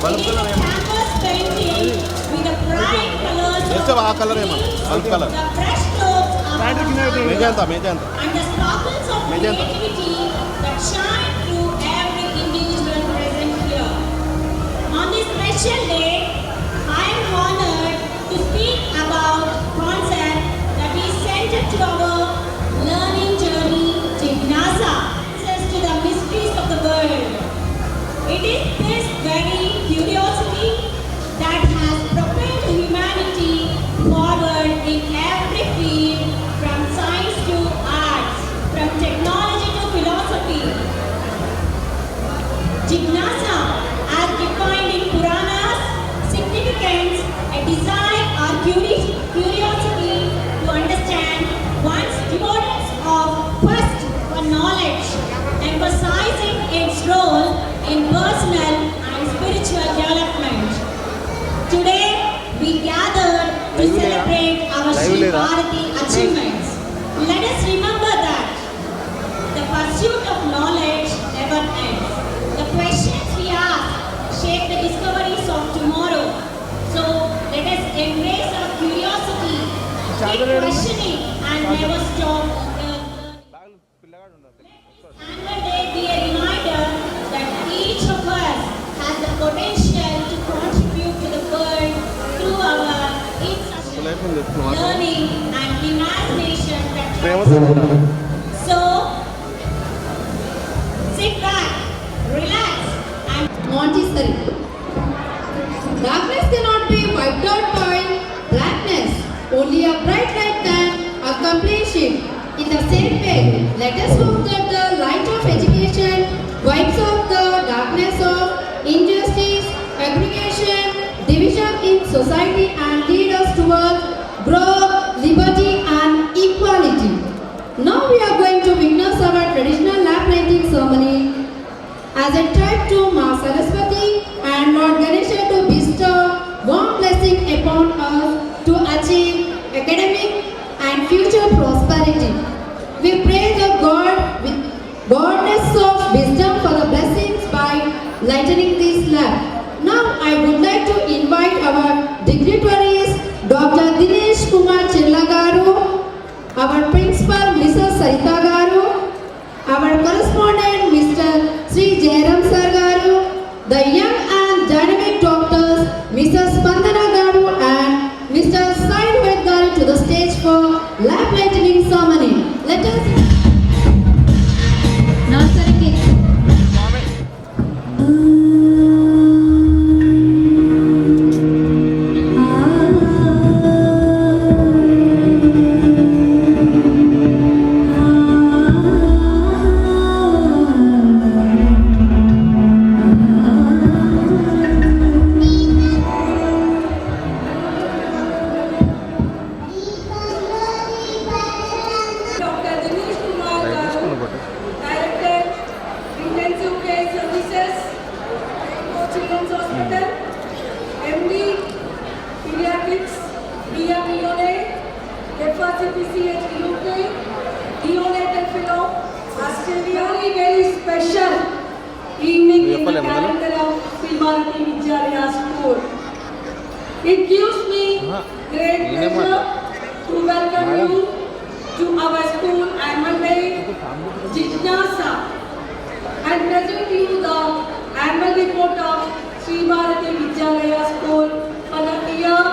It is a canvas painting with the bright colors of the fresh clothes of our and the sparkles of creativity that shine through every individual present here. On this special day, I am honored to speak about concept that is centered to our learning journey, Jignasa, access to the mysteries of the world. It is this very curiosity that has propelled humanity forward in every field, from science to arts, from technology to philosophy. Jignasa, as defined in Puranas, significance, a desire or curiosity to understand one's devotions of quest for knowledge, emphasizing its role in personal and spiritual development. Today, we gathered to celebrate our Sri Bharati achievements. Let us remember that the pursuit of knowledge never ends. The questions we ask shape the discoveries of tomorrow. So, let us embrace our curiosity, keep questioning, and never stop learning. Annual Day be a reminder that each of us has the potential to contribute to the world through our incessant learning and imagination that transforms. So, sit back, relax, and Montessori. Darkness cannot be wiped out by blackness. Only a bright light can accomplish it. In the same way, let us hope that the light of education wipes out the darkness of injustice, aggregation, division in society, and lead us towards growth, liberty, and equality. Now we are going to witness our traditional lap lighting ceremony as a tribute to Ma Saraswati and Lord Ganesha to bestow warm blessing upon us to achieve academic and future prosperity. We pray the God with goddess of wisdom for the blessings by lightening this lamp. Now I would like to invite our dignitaries, Dr. Dinesh Kumar Chellagaru, our principal Mrs. Sarita Garu, our correspondent Mr. Sri Jairam Sir Garu, the young and dynamic doctors Mrs. Spandana Garu and Mr. Said Ved Garu to the stage for lab lightning ceremony. Let us nursery kids. Dr. Dinesh Kumar Garu, Director, Intensive Care Services, Children's Hospital, MD, Pediatrics, DM Neonate, FRCPCH UK, Neonatal Fellow, Australia. Very special evening in the calendar of Sri Bharati Vidyalaya School. It gives me great pleasure to welcome you to our school annual day, Jignasa, and present you the annual report of Sri Bharati Vidyalaya School for the year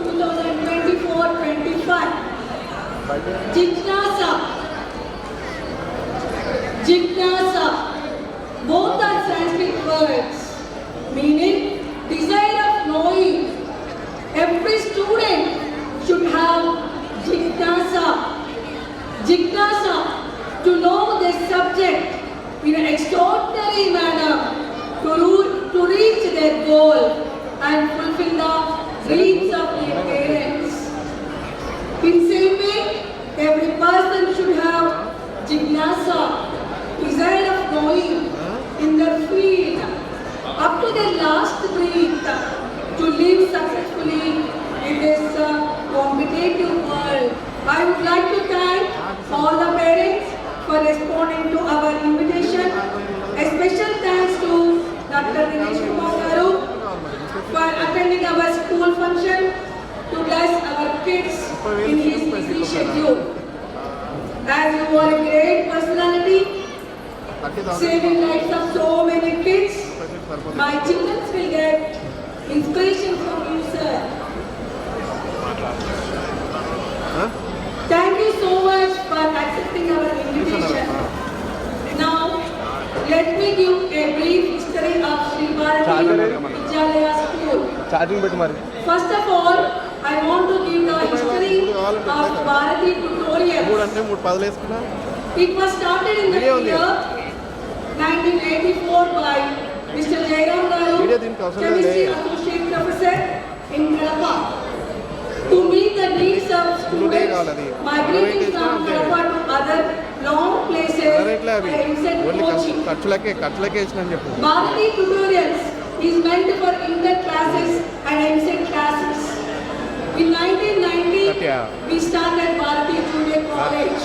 2024-25. Jignasa, both are Sanskrit words, meaning desire of knowing. Every student should have Jignasa to know this subject in an extraordinary manner to reach their goal and fulfill the dreams of their parents. In same way, every person should have Jignasa, desire of knowing in their field up to their last breath to live successfully in this competitive world. I would like to thank all the parents for responding to our invitation. A special thanks to Dr. Dinesh Kumar Garu, for attending our school function to bless our kids in his busy schedule. As you are a great personality, saving lives of so many kids, my children will get inspiration from you, sir. Thank you so much for accepting our invitation. Now, let me give a brief history of Sri Bharati Vidyalaya School. First of all, I want to give the history of Bharati tutorials. It was started in the year 1984 by Mr. Jairam Garu, Chemistry Associate Professor in Kadapa. To meet the needs of students migrating from Kadapa to other long places, I sent coaching. Bharati tutorials is meant for inter classes and MSET classes. In 1990, we started Bharati Junior College.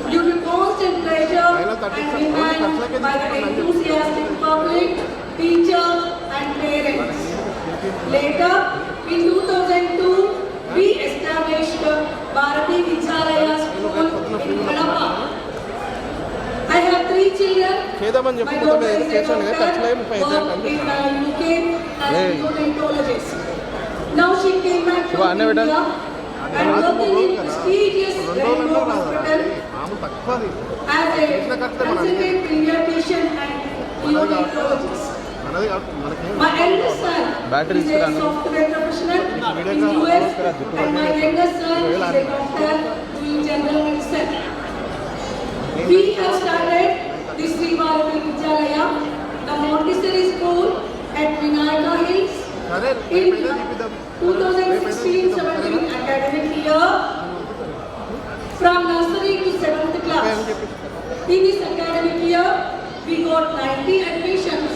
Due to constant pressure and demand by the enthusiastic public, teachers and parents. Later, in 2002, we established Bharati Vidyalaya School in Kadapa. I have 3 children. My daughter is a doctor, worked in UK as a neonatologist. Now she came back from India and working in prestigious Rainbow Hospital as a consultant pediatrician and neonatologist. My eldest son is a software professional in US and my youngest son is a doctor doing general medicine. We have started this Sri Bharati Vidyalaya, the Montessori school at Vinayaka Hills in 2016-17 academic year from nursery to 7th class. In this academic year, we got 90 admissions.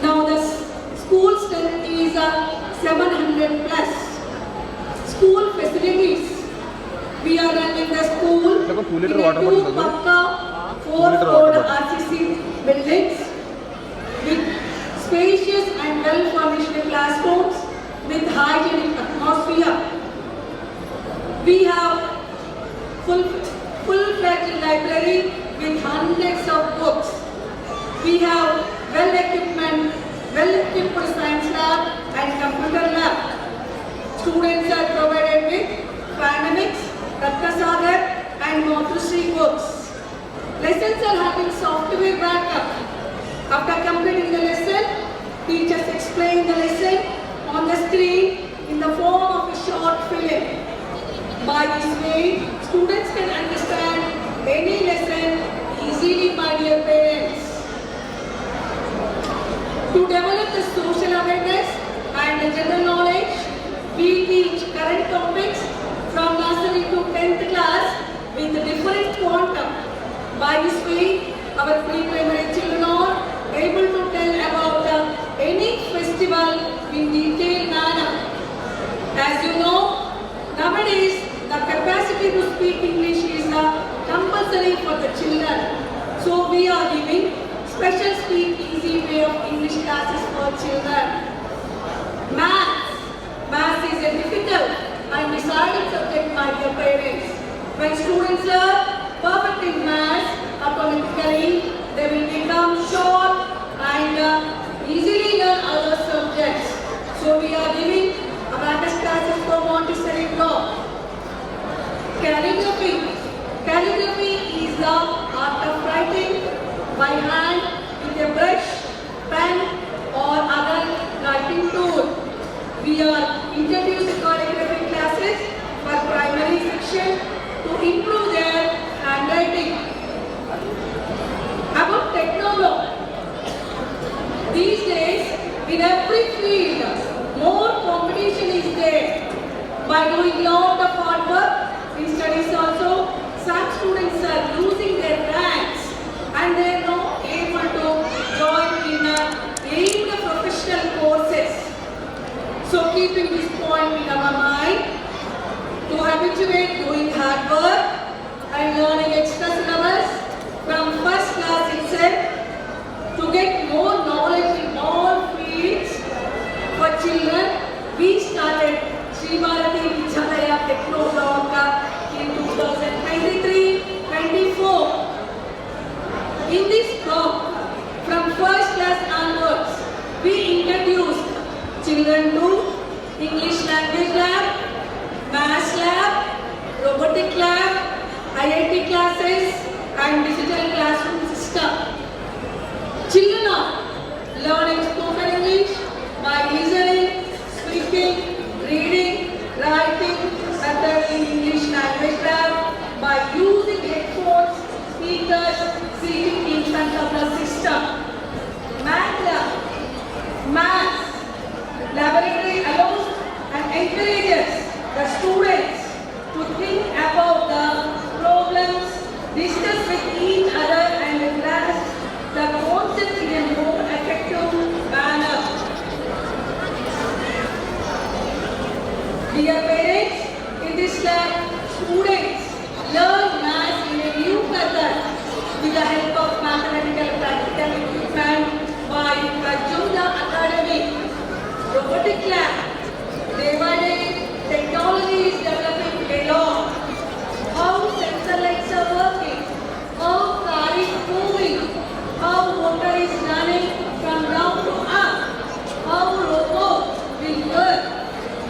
Now the school strength is 700 plus. School facilities. We are running the school in a 2 Pakka 4-floor RCC buildings with spacious and well-furnished classrooms with hygienic atmosphere. We have full-fledged library with hundreds of books. We have well-equipped science lab and computer lab. Students are provided with Pandemics, Ratnasagar and Montessori books. Lessons are having software backup. After completing the lesson, teachers explain the lesson on the screen in the form of a short film. By this way, students can understand any lesson easily, my dear parents. To develop the social awareness and the general knowledge, we teach current topics from nursery to 10th class with a different quantum. By this way, our pre-primary children are able to tell about any festival in detailed manner. As you know, nowadays the capacity to speak English is compulsory for the children. So we are giving special speak easy way of English classes for children. Maths is a difficult and deciding subject, my dear parents. When students are perfect in maths, automatically they will become sharp and easily learn other subjects. So we are giving abacus classes for Montessori block. Calligraphy. Calligraphy is the art of writing by hand with a brush, pen or other writing tool. We are introducing calligraphy classes for primary section to improve their handwriting. About technology. These days, in every field, more competition is there. By doing lot of hard work in studies also, some students are losing their ranks and they are not able to join in aimed professional courses. So keeping this point in our mind, to habituate doing hard work and learning extra syllabus from first class itself to get more knowledge in all fields for children in this block, from first class onwards, we introduced children to English language lab, maths lab, robotic lab, IIT classes and digital classroom system. Children are learning spoken English by listening, speaking, reading, writing, method in English language lab by using headphones, speakers, sitting in front of the system. Math lab, maths laboratory allows and encourages the students to think about the problems, discuss with each other and grasp the concept in a more effective manner. Dear parents, in this lab, students learn maths in a new method with the help of mathematical practical equipment by Prajoda Academy. Robotic lab, day by day, technology is developing along. How sensor lights are working, how car is moving, how motor is running from down to up, how robot will work.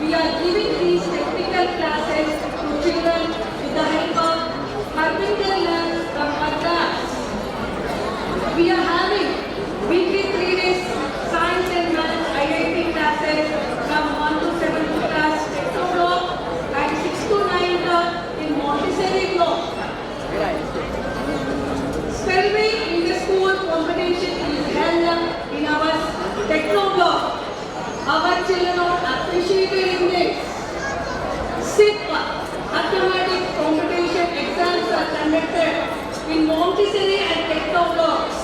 We are giving these technical classes to children with the help of Harvinder Learn from Madras. We are having weekly 3 days science and maths IIT classes from 1 to 7 class Techno block and 6 to 9 in Montessori block. Spelling in the school competition is held in our Techno block. Our children are appreciated in this. SIP, automatic competition exams are conducted in Montessori and Techno blocks.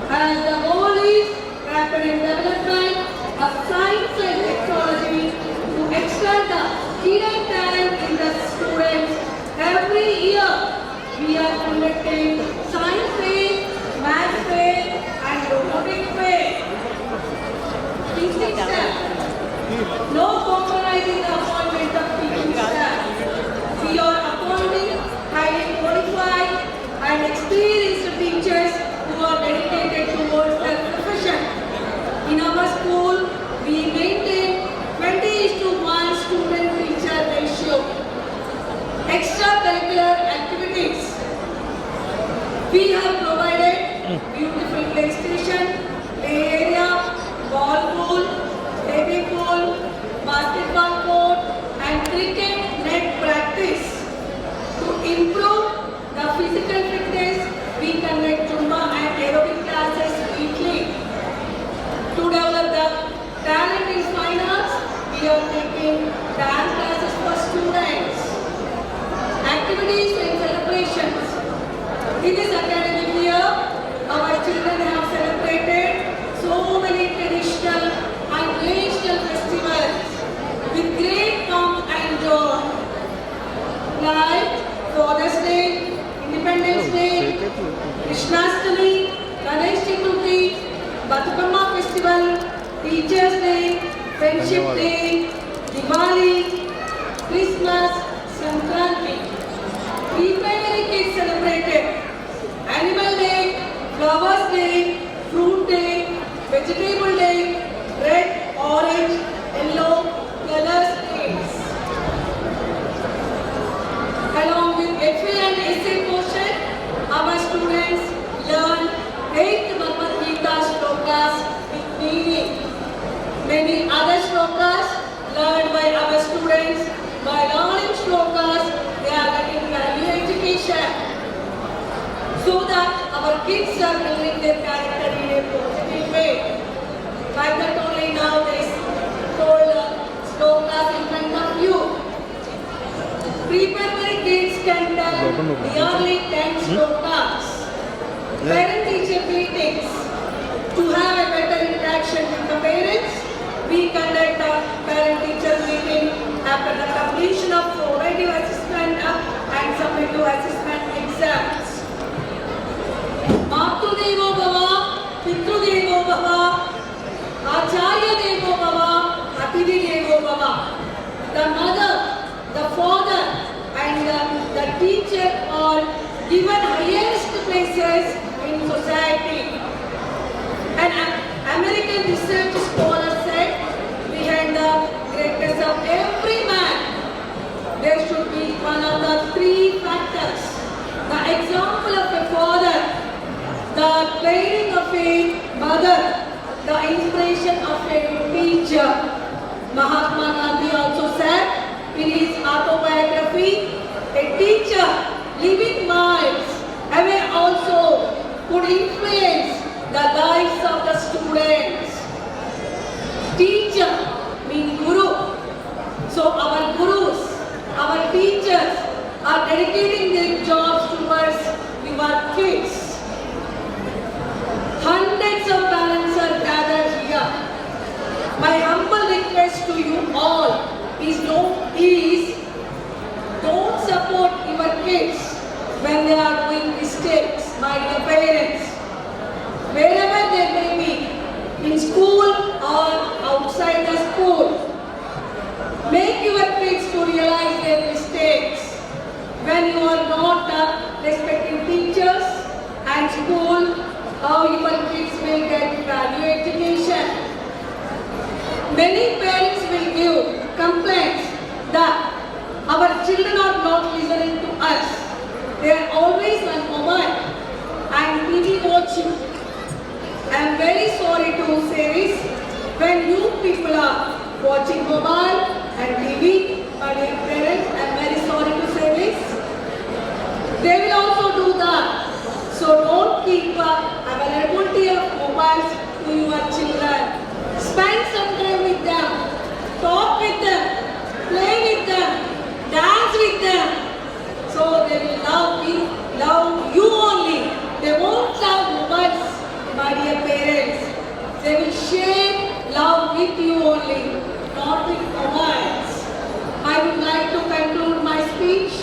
As the goal is rapid development of science and technology to extract the hidden talent in the students. Every year we are conducting science fair, math fair and robotic fair. Teaching staff. No compromising the appointment of teaching staff. We are appointing highly qualified and experienced teachers who are dedicated towards their profession. In our school, we maintain 20:1 student-teacher ratio. Extracurricular activities. We have provided beautiful PlayStation, play area, ball pool, baby pool, basketball court and cricket net practice. To improve the physical fitness, we conduct Zumba and aerobic classes weekly. To develop the talent in fine arts, we are taking dance classes for students. Activities and celebrations. In this academic year, our children have celebrated so many traditional and national festivals with great pomp and joy. Like Father's Day, Independence Day, Krishnastami, Ganesh Chaturthi, Batukamma Festival, Teachers Day, Friendship Day, Diwali, Christmas, Sankranti. Pre-primary kids celebrated Animal Day, Flowers Day, Fruit Day, Vegetable Day, red, orange, yellow colors days. Along with FA and essay portion, our students learn 8th Bhagavad Gita shlokas with meaning. Many other shlokas learned by our students. By learning shlokas, they are getting value education. So that our kids are building their character in a positive way. Like that only now they told shlokas in front of you. Pre-primary kids can tell nearly 10 shlokas. Parent-teacher meetings. To have a better interaction with the parents, we conduct a parent-teacher meeting after the completion of formative assessment and summative assessment exams. Matrudevo Bhava, Pitrudevo Bhava, Acharya Devo Bhava, Atithi Devo Bhava. The mother, the father and the teacher are given highest places in in society. An American research scholar said, behind the greatness of every man, there should be one of the three factors: the example of a father, the training of a mother, the inspiration of a teacher. Mahatma Gandhi also said in his autobiography, a teacher living miles away also could influence the lives of the students. Teacher means guru. So our gurus, our teachers are dedicating their jobs towards your kids. Hundreds of parents are gathered here. My humble request to you all is don't support your kids when they are doing mistakes, my dear parents. Wherever they may be, in school or outside the school, make your kids to realize their mistakes. When you are not respecting teachers and school, how your kids will get value education? Many parents will give complaints that our children are not listening to us. They are always on mobile and TV watching. I am very sorry to say this. When you people are watching mobile and TV, my dear parents, I am very sorry to say this. They will also do that. So don't keep availability of mobiles to your children. Spend some time with them. Talk with them. Play with them. Dance with them. So they will love you only. They won't love mobiles, my dear parents. They will share love with you only, not with mobiles. I would like to conclude my speech,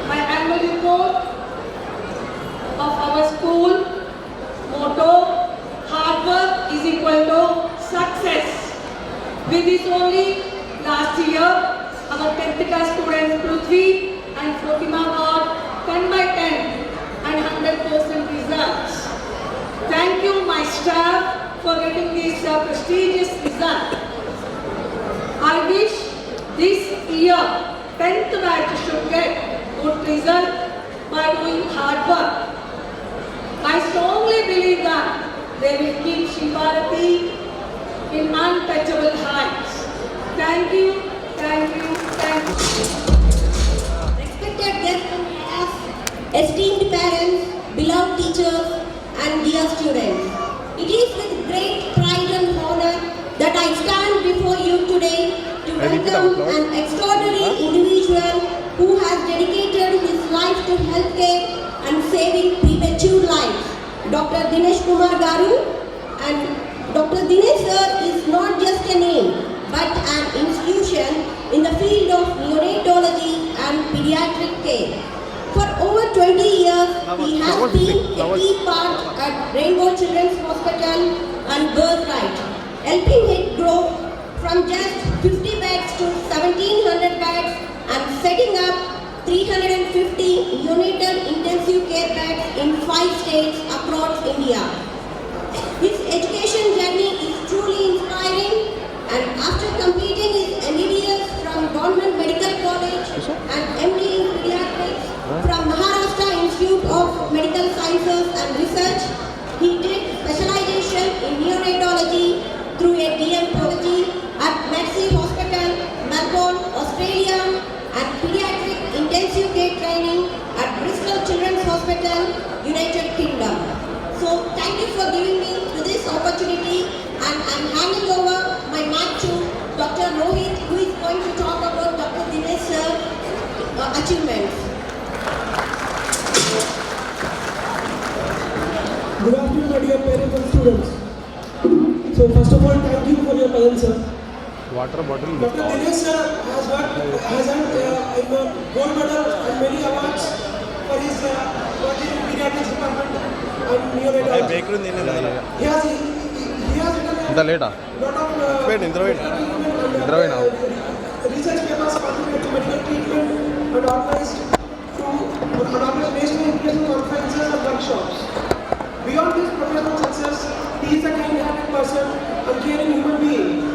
my annual report of our school motto: hard work is equal to success. With this only, last year, our 10th class students Prithvi and Fatima got 10 by 10 and 100% results. Thank you, my staff, for getting this prestigious result. I wish this year 10th batch should get good result by doing hard work. I strongly believe that they will keep Shivarathi in untouchable heights. Thank you, thank you, thank you. Respected guests and staff, esteemed parents, beloved teachers, and dear students, it is with great pride and honor that I stand before you today to welcome an extraordinary individual who has dedicated his life to healthcare and saving premature lives, Dr. Dinesh Kumar Garu. And Dr. Dinesh sir is not just a name, but an institution in the field of neonatology and pediatric care. For over 20 years, he has been a key part at Rainbow Children's Hospital and Birthright, helping it grow from just 50 beds to 1700 beds and setting up 350 neonatal intensive care beds in 5 states across India. His education journey is truly inspiring, and after completing his MBBS from Government Medical College and MD in Pediatrics from Maharashtra Institute of Medical Sciences and Research, he did specialization in neonatology through a DMPology at Mercy Hospital, Melbourne, Australia, and pediatric intensive care training at Bristol Children's Hospital, United Kingdom. So thank you for giving me this opportunity, and I'm handing over my mic to Dr. Rohit, who is going to talk about Dr. Dinesh sir's achievements. Good afternoon, my dear parents and students. So first of all, thank you for your time, sir. Water bottle. Dr. Dinesh sir has had gold medal and many awards for his work in pediatrics department and neonatology. He has The later. lot of research papers contributed to medical treatment and organized national international conferences and workshops. person and caring human being.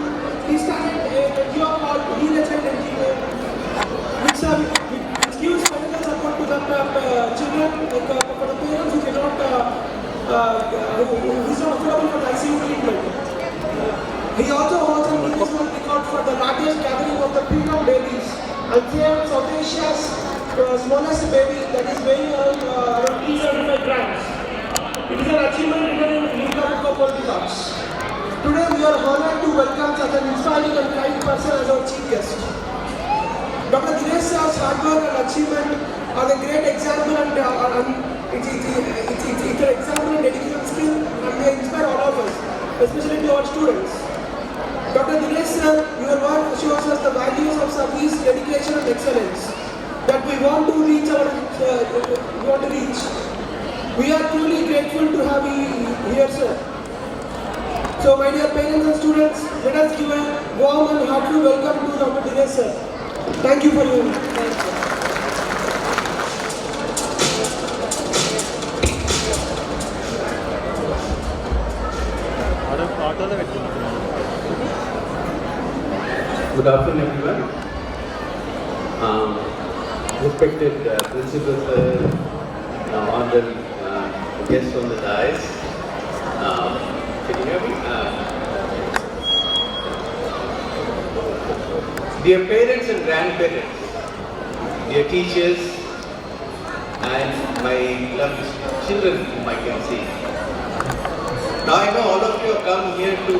He started a NGO called Heal-A-Child NGO, which gives medical support to the children, for the parents who cannot, who is not affordable for the ICU treatment. He also holds a Guinness World Record for the largest gathering of the preterm babies and saved South Asia's smallest baby that is weighing around 375 grams. It is an achievement written in India Book of World Records. Today we are honored to welcome such an inspiring and kind person as our chief guest. Dr. Dinesh Sir's hard work and achievement are a great example and it's an example in dedication skill and they inspire all of us, especially to our students. Dr. Dinesh Sir, your work shows us the values of service, dedication and excellence that we want to reach. We are truly grateful to have you here, sir. So, my dear parents and students, let us give a warm and heartfelt welcome to Dr. Dinesh sir. Thank you for your Good afternoon, everyone. Respected principal sir, honorable guests on the dais. Can you hear me? Dear parents and grandparents, dear teachers, and my lovely children whom I can see. Now I know all of you have come here to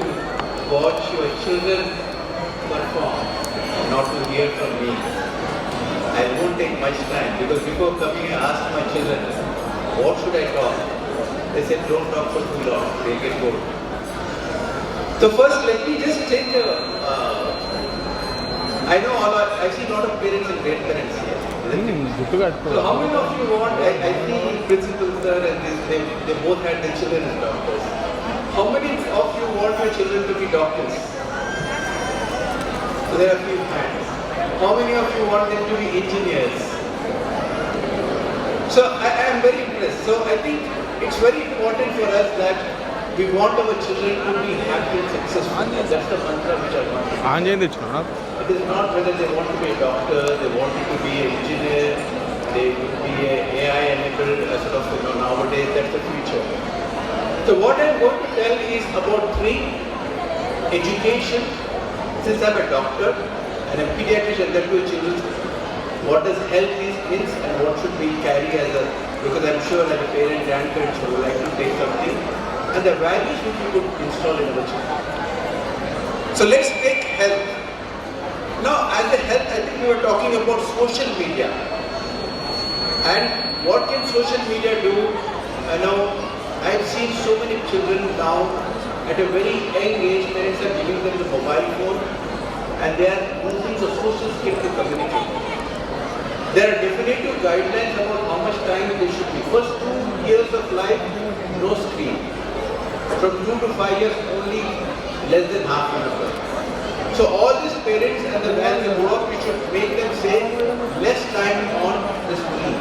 watch your children perform, not to hear from me. I won't take much time because before coming I asked my children, what should I talk? They said, don't talk for too long, they get bored. So first let me just take I know I see a lot of parents and grandparents here. So how many of you want, I see principals sir and they both had their children as doctors. How many of you want your children to be doctors? So there are a few hands. How many of you want them to be engineers? So I am very impressed. So I think it's very important for us that we want our children to be happy and successful. That's the mantra which I want. It is not whether they want to be a doctor, they want to be an engineer, they will be an AI enabled sort of, nowadays that's the future. So what I'm going to tell is about 3: education. Since I'm a doctor and a pediatrician, that to children, what does health means and what should we carry as a, because I'm sure as a parent, grandparents would like to take something, and the values which we could install in our children. So let's take health. Now as a health, I think we were talking about social media. And what can social media do? I've seen so many children now at a very young age, parents are giving them the mobile phone and they are using the social skill to communicate. There are definitive guidelines about how much time they should be. First 2 years of life, no screen. From 2 to 5 years, only less than half an hour. So all these parents and the when they grow up, we should make them say less time on the screen.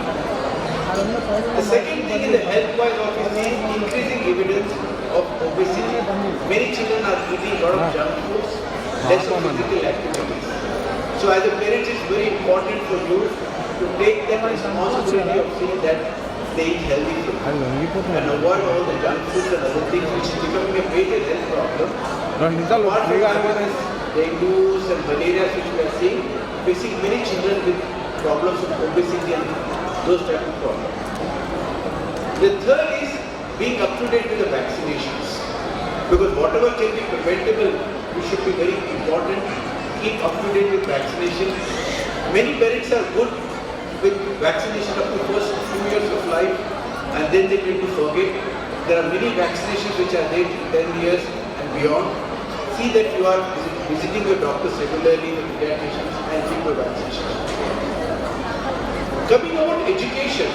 The second thing in the health-wise obviously is increasing evidence of obesity. Many children are eating a lot of junk foods, less of physical activities. So as a parent, it's very important for you to take that responsibility of seeing that they eat healthy food and avoid all the junk foods and other things which is becoming a major health problem. Apart from diabetes, dengue and malaria which we are seeing, facing many children with problems of obesity and those type of problems. The third is being up to date with the vaccinations. Because whatever can be preventable, we should be very important. Keep up to date with vaccination. Many parents are good with vaccination up to first 2 years of life and then they tend to forget. There are many vaccinations which are there till 10 years and beyond. See that you are visiting your doctors regularly, the pediatricians, and keep your vaccinations. Coming about education,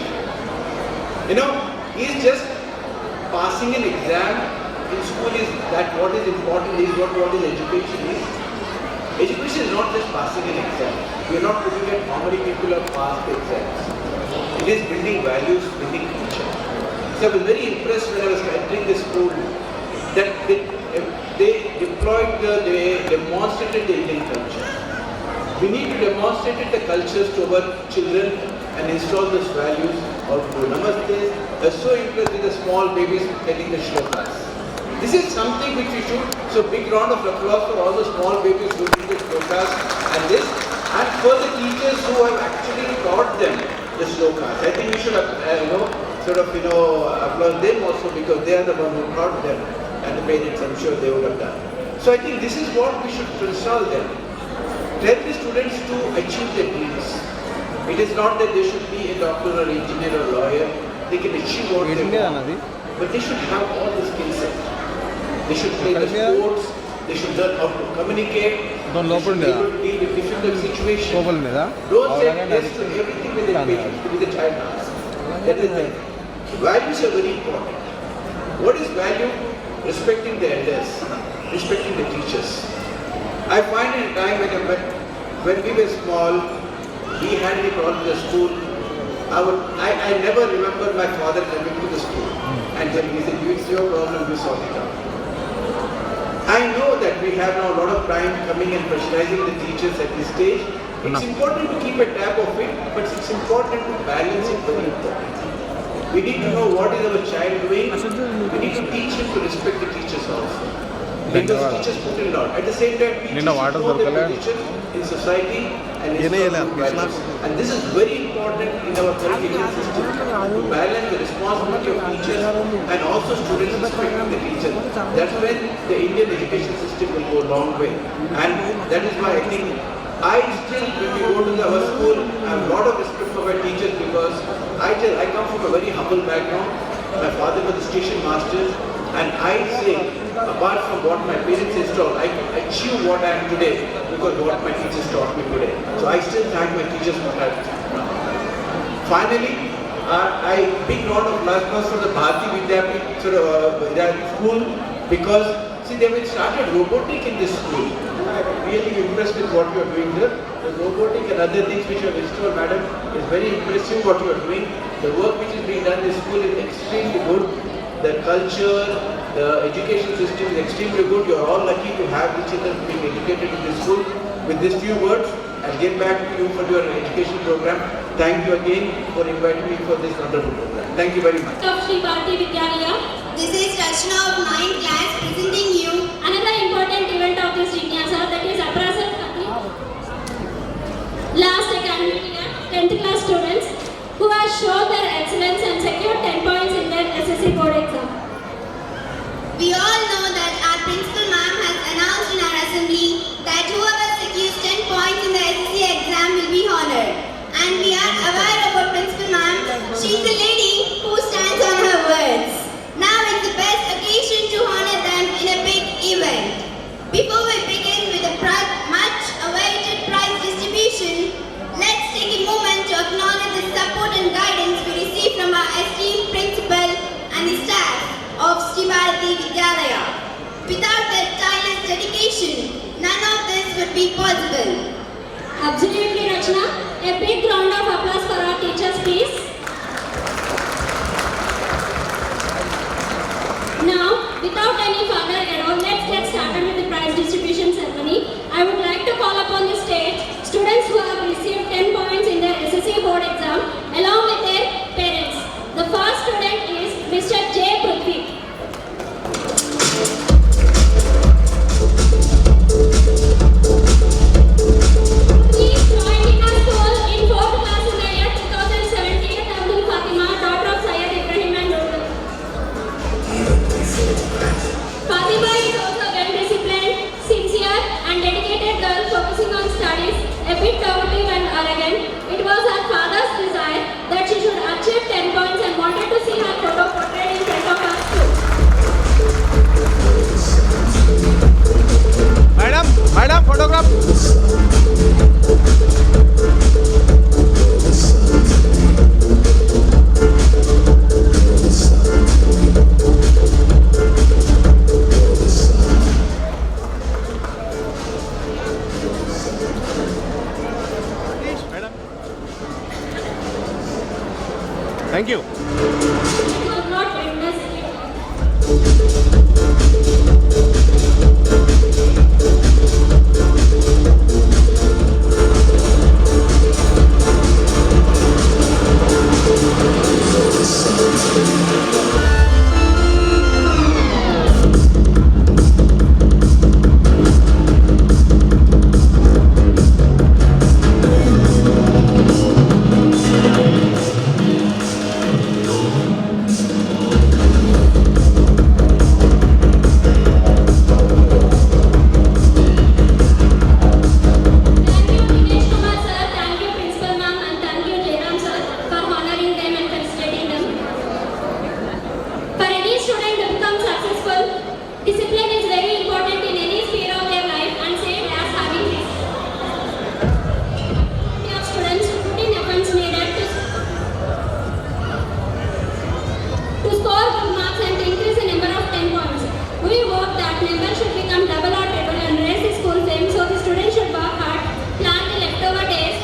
is just passing an exam in school is that what is important is what is education is. Education is not just passing an exam. We are not looking at how many people have passed the exams. It is building values, building culture. So I was very impressed when I was entering the school that year they demonstrated the Indian culture. We need to demonstrate the cultures to our children and install those values of Namaste. I'm so impressed with the small babies telling the shlokas. This is something which we should, so big round of applause for all the small babies who do the shlokas and this, and for the teachers who have actually taught them the shlokas. I think we should applaud them also because they are the one who taught them, and the parents, I'm sure they would have done. So I think this is what we should console them. Tell the students to achieve their dreams. It is not that they should be a doctor or engineer or lawyer. They can achieve what they want. But they should have all the skill sets. They should play the sports. They should learn how to communicate. They should be able to deal with difficult situations. Don't say yes to everything with the child asks. That is the values are very important. What is value? Respecting the elders, respecting the teachers. I find in a time when we were small, we had the problem in the school. I never remember my father coming to the school and telling me, it's your problem, you sort it out. I know that we have now a lot of time coming and pressurizing the teachers at this stage. It's important to keep a tab of it, but it's important to balance it very important. We need to know what is our child doing. We need to teach him to respect the teachers also. Because teachers put in a lot. At the same time, teachers know their position in society and in values. And this is very important in our curriculum system. To balance the responsibility of teachers and also students respecting the teachers. That's when the Indian education system will go a long way. And that is why I think I still, when we go to our school, I have a lot of respect for my teachers because I come from a very humble background. My father was a station master, and I say, apart from what my parents installed, I can achieve what I am today because what my teachers taught me today. So I still thank my teachers for that. Finally, I big round of applause for the Bharati Vidyapit school because see they have started robotic in this school. I'm really impressed with what you are doing there. The robotic and other things which you have installed, madam, is very impressive what you are doing. The work which is being done in this school is extremely good. The culture, the education system is extremely good. You are all lucky to have the children being educated in this school. With these few words, I'll get back to you for your education program. Thank you again for inviting me for this wonderful program. Thank you very much. Of Sri Bharati Vidyalaya. This is Rachna of 9th class presenting you Another important event of this Jignasa, that is appraisal for the last academic year 10th class students who have shown their excellence and secured 10 points in their SSC board exam. We all know that our principal ma'am has announced in our assembly that whoever secures 10 points in the SSC exam will be honored. And we are aware of our principal ma'am. She is a lady who stands on her words. Now is the best occasion to honor them in a big event. Before we begin with the much awaited prize distribution, let's take a moment to acknowledge the support and guidance we receive from our esteemed principal and the staff of Sri Bharati Vidyalaya. Without their tireless dedication, none of this would be possible. Absolutely, Rachna. A big round of applause for our teachers, please. Now, without any further ado, let's get started with the prize distribution ceremony. I would like to call upon the stage students who have received 10 points in their SSC board exam along with their parents. The first student is Mr. J. Prithvi. Please join in our school in 4th class in the year 2017 at Abdul Fatima, daughter of Syed Ibrahim and Nurul. Fatima is also well disciplined, sincere and dedicated girl focusing on studies, a bit talkative and arrogant. It was her father's desire that she should achieve 10 points and wanted to see her photo portrayed in front of us too. Madam, photograph. Thank you. It was not necessary. Discipline is very important in any sphere of their life and same as having this. Of students put in efforts needed to score good marks and to increase the number of 10 points. We hope that number should become double or triple and raise the school fame, so the students should work hard, plan the leftover days.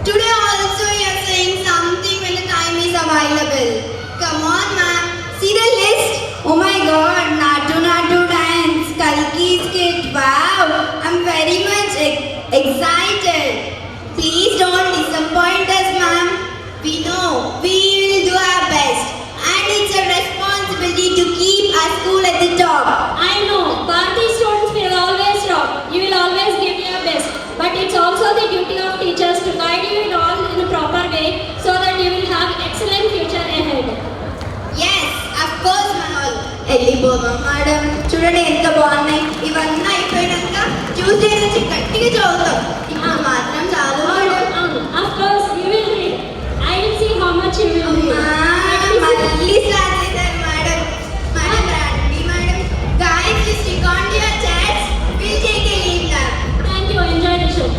Today also you are saying something when the time is available. Come on ma'am, see the list. Oh my god, Natu dance, Kalki's kit, wow. I'm very much excited. Please don't disappoint us ma'am. We know, we will do our best. And it's a responsibility to keep our school at the top. I know, Bharati students will always rock. You will always give your best. But it's also the duty of teachers to guide you in all in a proper way so that you will have excellent future ahead. Yes, of course Manol. వెళ్ళిపోదాం madam. చూడండి ఎంత బాగున్నాయి. ఇవన్నీ అయిపోయినాక Tuesday నుంచి గట్టిగా చదువుతాం. ఇప్పుడు మాత్రం చాలు madam. Of course, you will read. I will see how much you will read. మళ్ళీ స్టార్ట్ చేశారు మేడం. మేడం రండి madam. Guys, just stick on to your chats. We'll take a leave now. Thank you. Enjoy the show.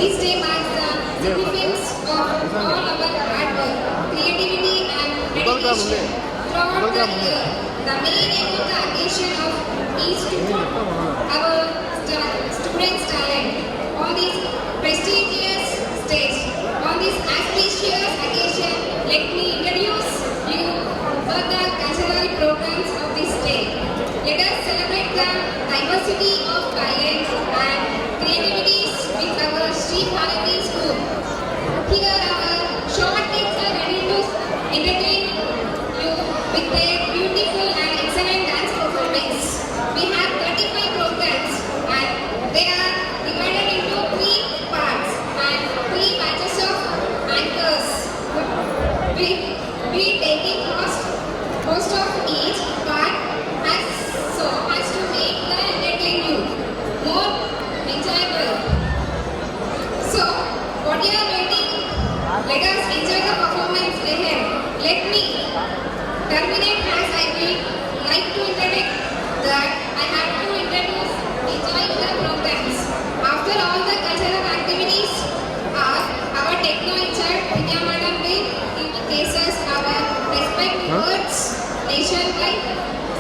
This day marks the significance of all our hard work, creativity and dedication throughout the year. The main aim of the occasion is to put our students' talent on this prestigious stage. On this auspicious occasion, let me introduce you for the cultural programs of this day. Let us celebrate the diversity of talent and creativities with our Sri Bharati school. Here our short kids are ready to entertain you with their beautiful and excellent dance performance. We have 35 programs and they are divided into 3 parts and 3 batches of anchors. We taking most of each part as so as to make the entertainment more enjoyable. So, what you are waiting? Let us enjoy the performance ahead. Let me terminate as I will like to introduce that I have to introduce enjoying the programs. After all the cultural activities are our techno inside Vidya Madam will in cases our respect words nationwide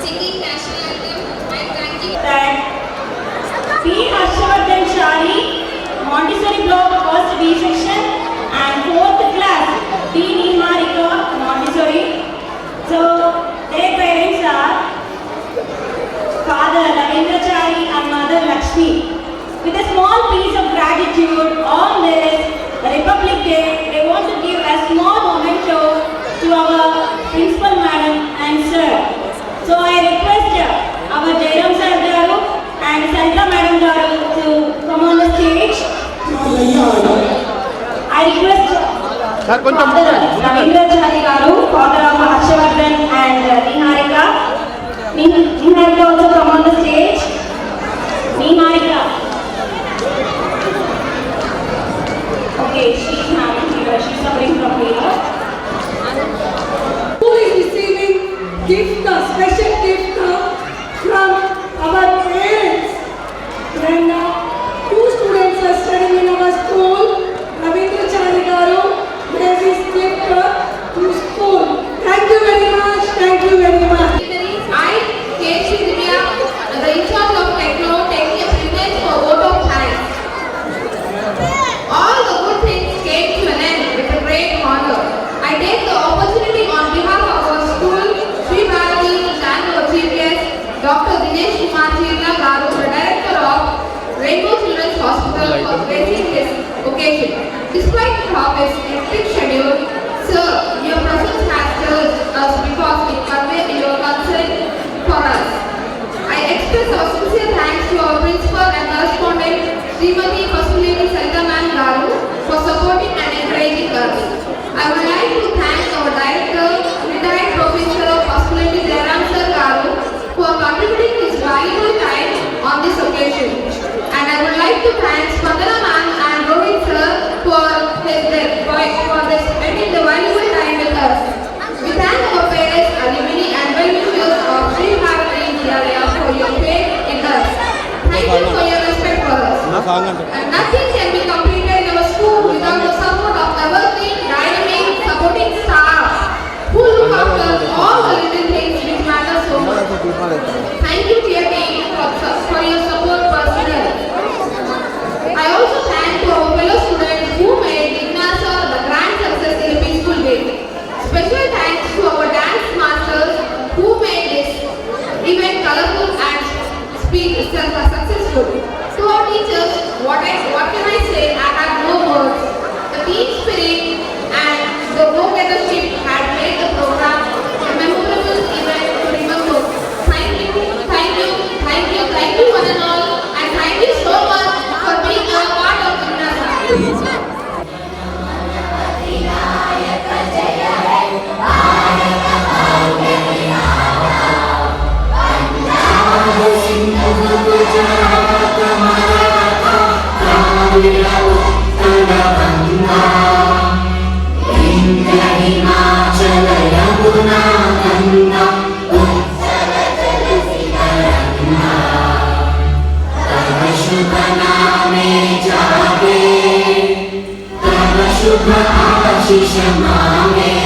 singing national anthem and thank you. That P. Harshvardhan Shari, Montessori Block First B section and 4th class P. Niharika Montessori. So their parents are Father Ravindrachari and Mother Lakshmi. With a small piece of gratitude on this Republic Day, they want to give a small memento to our Principal Madam and Sir. So I request our Jairam Sir Garu and Sarita Madam Garu to come on the stage. I request Father Ravindrachari Garu, Father of Harshvardhan and Niharika. Niharika also come on the stage. Niharika. Okay, she's having fever. She's suffering from fever. Who is receiving gift, a special gift from our parents. When 2 students are studying in our school, Ravindrachari Garu gave his gift to school. Thank you very much. Thank you very much. I, K. Divya, And nothing can be completed in our school without the support of evergreen, dynamic, supporting staff who look after all the little things which matter so much. Thank you, dear team, for your support personally. I also thank to our fellow students who made Vignasa the grand success in a peaceful way. Special thanks to our dance masters who made this event colorful and successful. To our teachers, what can I say? I have no words. The team spirit and the go-gettership had made the program a memorable event to remember. Thank you, thank you, thank you, thank you one and all, and thank you so much for being a part of Vignasa. शुभ आशीष मांगे